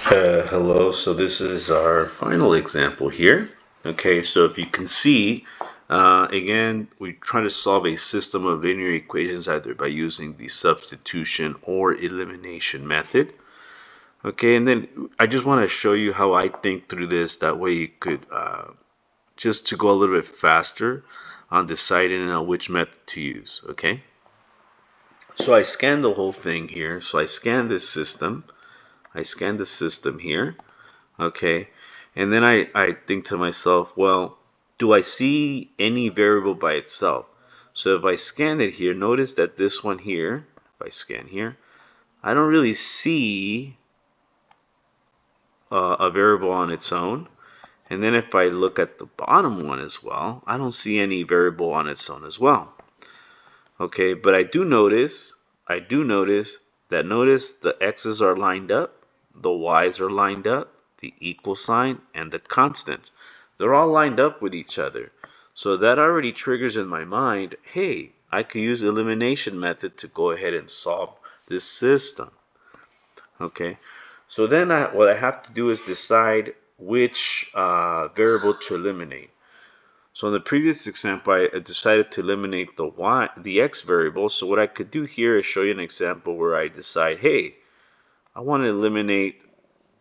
Hello, so this is our final example here. Okay, so if you can see, again, we're trying to solve a system of linear equations either by using the substitution or elimination method. Okay, and then I just want to show you how I think through this. That way you could, just to go a little bit faster on deciding which method to use. Okay, so I scanned the whole thing here. So I scanned this system. I scanned the system here. Okay, and then I think to myself, well, do I see any variable by itself? So if I scan it here, notice that this one here, if I scan here, I don't really see a variable on its own. And then if I look at the bottom one as well, I don't see any variable on its own as well. Okay, but I do notice that notice the x's are lined up, the y's are lined up, the equal sign, and the constants. They're all lined up with each other. So that already triggers in my mind, hey, I could use the elimination method to go ahead and solve this system. Okay, so then what I have to do is decide which variable to eliminate. So in the previous example, I decided to eliminate the x variable. So what I could do here is show you an example where I decide, hey, I want to eliminate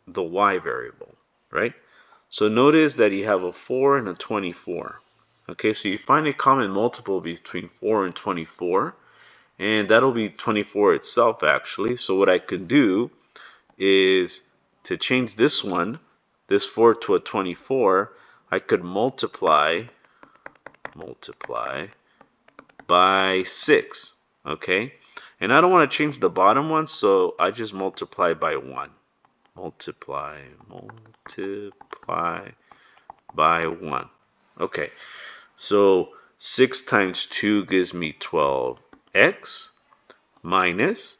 the y variable, right? So notice that you have a 4 and a 24. Okay, so you find a common multiple between 4 and 24, and that'll be 24 itself actually. So what I could do is to change this 4 to a 24, I could multiply by 6, okay? And I don't want to change the bottom one, so I just multiply by 1. Multiply by 1. Okay, so 6 times 2 gives me 12x minus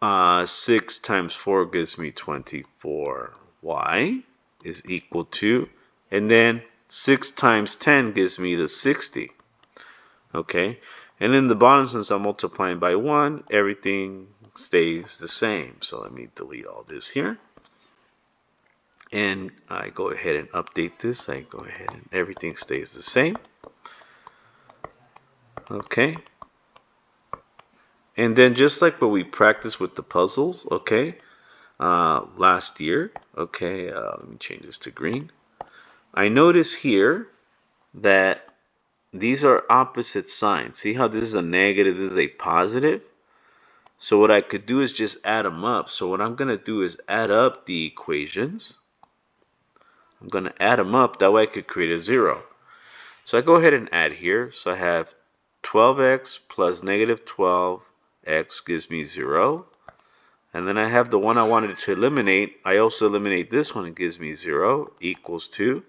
6 times 4 gives me 24y is equal to, and then 6 times 10 gives me the 60. Okay, and in the bottom, since I'm multiplying by 1, everything stays the same. So let me delete all this here. And I go ahead and update this. I go ahead and everything stays the same. Okay. And then just like what we practiced with the puzzles, okay, last year, okay, let me change this to green. I notice here that these are opposite signs. See how this is a negative, this is a positive? So what I could do is just add them up. So what I'm going to do is add up the equations. I'm going to add them up. That way I could create a 0. So I go ahead and add here. So I have 12x plus negative 12x gives me 0. And then I have the one I wanted to eliminate. I also eliminate this one. It gives me 0 equals 2.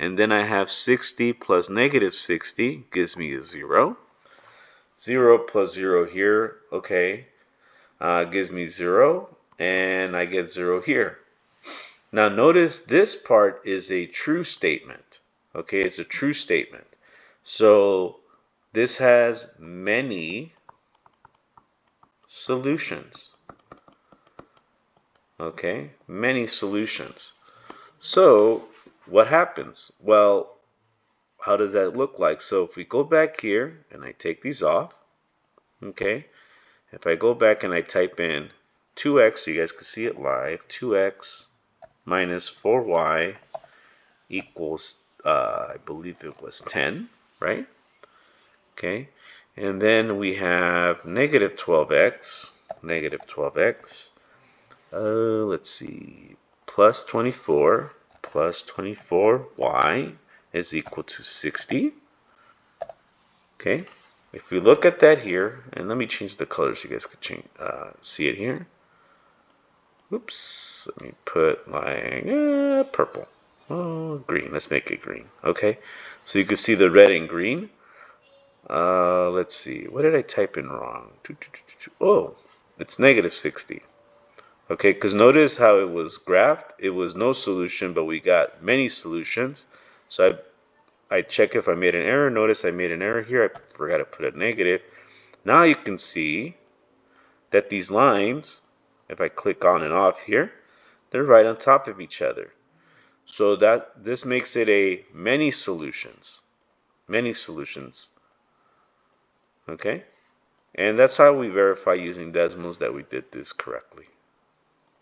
And then I have 60 plus negative 60 gives me a 0. 0 plus 0 here, okay, gives me 0. And I get 0 here. Now notice this part is a true statement. Okay, it's a true statement. So this has many solutions. Okay, many solutions. So what happens? Well, how does that look like? So if we go back here and I take these off, okay, if I go back and I type in 2x, so you guys can see it live, 2x minus 4y equals, I believe it was 10, right? Okay, and then we have negative 12x, let's see, plus 24y is equal to 60. Okay, if we look at that here, and let me change the color so you guys can see it here. Oops, let me put like purple. Oh, green. Let's make it green. Okay, so you can see the red and green. Let's see. What did I type in wrong? Oh, it's negative 60. Okay, because notice how it was graphed. It was no solution, but we got many solutions. So I check if I made an error. Notice I made an error here. I forgot to put a negative. Now you can see that these lines, if I click on and off here, They're right on top of each other. So that this makes it a many solutions. Many solutions. Okay? And that's how we verify using Desmos that we did this correctly.